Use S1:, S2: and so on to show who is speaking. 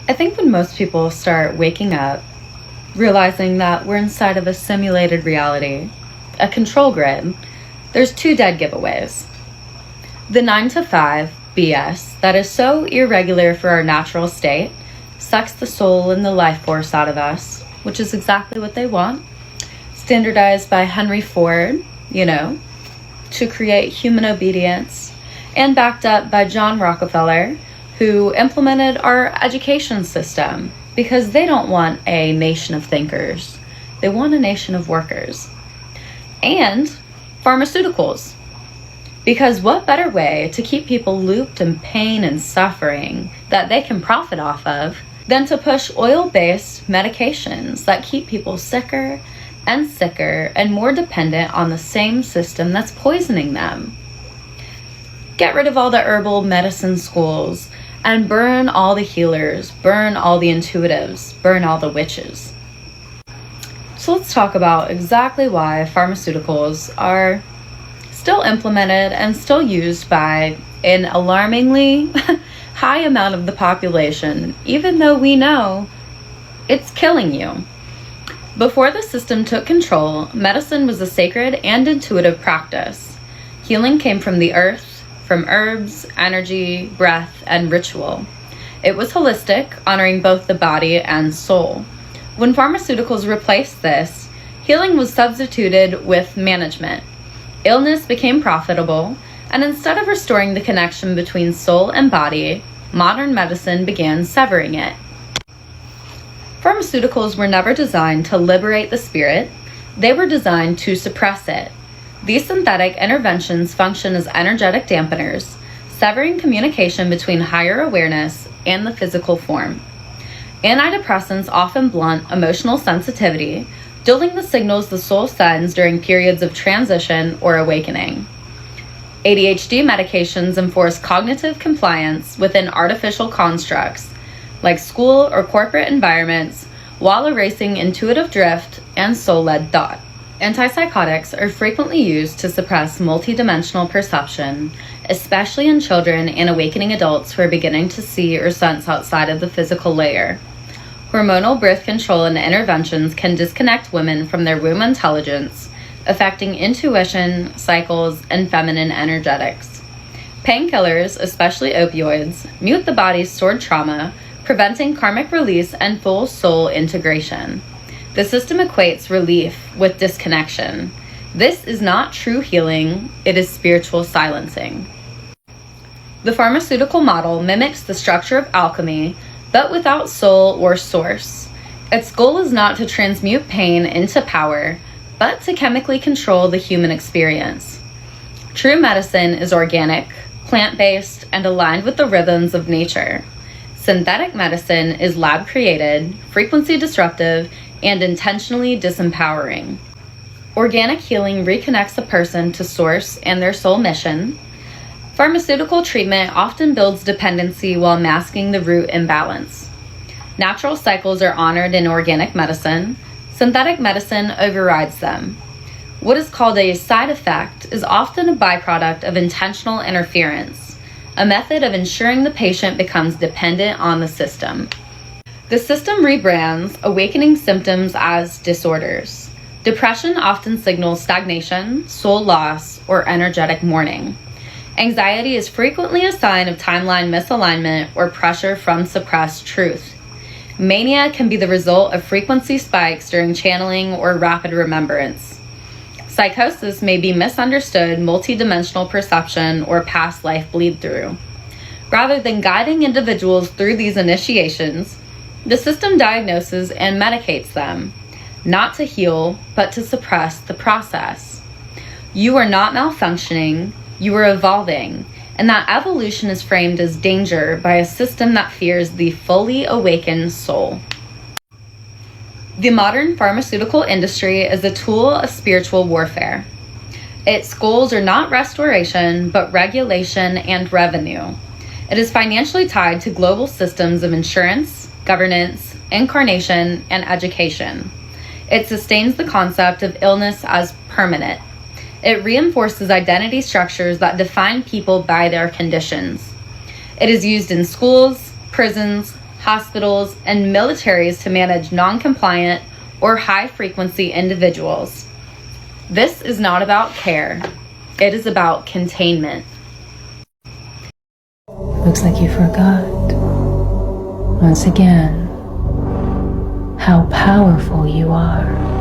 S1: I think when most people start waking up, realizing that we're inside of a simulated reality, a control grid, there's two dead giveaways. The 9 to 5 BS that is so irregular for our natural state sucks the soul and the life force out of us, which is exactly what they want. Standardized by Henry Ford, to create human obedience, and backed up by John Rockefeller, who implemented our education system because they don't want a nation of thinkers. They want a nation of workers. And pharmaceuticals. Because what better way to keep people looped in pain and suffering that they can profit off of than to push oil-based medications that keep people sicker and more dependent on the same system that's poisoning them. Get rid of all the herbal medicine schools and burn all the healers, burn all the intuitives, burn all the witches. So let's talk about exactly why pharmaceuticals are still implemented and still used by an alarmingly high amount of the population, even though we know it's killing you. Before the system took control, medicine was a sacred and intuitive practice. Healing came from the earth, from herbs, energy, breath, and ritual. It was holistic, honoring both the body and soul. When pharmaceuticals replaced this, healing was substituted with management. Illness became profitable, and instead of restoring the connection between soul and body, modern medicine began severing it. Pharmaceuticals were never designed to liberate the spirit, they were designed to suppress it. These synthetic interventions function as energetic dampeners, severing communication between higher awareness and the physical form. Antidepressants often blunt emotional sensitivity, dulling the signals the soul sends during periods of transition or awakening. ADHD medications enforce cognitive compliance within artificial constructs, like school or corporate environments, while erasing intuitive drift and soul-led thought. Antipsychotics are frequently used to suppress multidimensional perception, especially in children and awakening adults who are beginning to see or sense outside of the physical layer. Hormonal birth control and interventions can disconnect women from their womb intelligence, affecting intuition, cycles, and feminine energetics. Painkillers, especially opioids, mute the body's stored trauma, preventing karmic release and full soul integration. The system equates relief with disconnection. This is not true healing, it is spiritual silencing. The pharmaceutical model mimics the structure of alchemy, but without soul or source. Its goal is not to transmute pain into power, but to chemically control the human experience. True medicine is organic, plant-based, and aligned with the rhythms of nature. Synthetic medicine is lab-created, frequency-disruptive, and intentionally disempowering. Organic healing reconnects a person to source and their soul mission. Pharmaceutical treatment often builds dependency while masking the root imbalance. Natural cycles are honored in organic medicine. Synthetic medicine overrides them. What is called a side effect is often a byproduct of intentional interference, a method of ensuring the patient becomes dependent on the system. The system rebrands awakening symptoms as disorders. Depression often signals stagnation, soul loss, or energetic mourning. Anxiety is frequently a sign of timeline misalignment or pressure from suppressed truth. Mania can be the result of frequency spikes during channeling or rapid remembrance. Psychosis may be misunderstood multidimensional perception or past life bleed-through. Rather than guiding individuals through these initiations, the system diagnoses and medicates them, not to heal, but to suppress the process. You are not malfunctioning, you are evolving, and that evolution is framed as danger by a system that fears the fully awakened soul. The modern pharmaceutical industry is a tool of spiritual warfare. Its goals are not restoration, but regulation and revenue. It is financially tied to global systems of insurance, governance, incarnation, and education. It sustains the concept of illness as permanent. It reinforces identity structures that define people by their conditions. It is used in schools, prisons, hospitals, and militaries to manage non-compliant or high-frequency individuals. This is not about care. It is about containment.
S2: Looks like you forgot, once again, how powerful you are.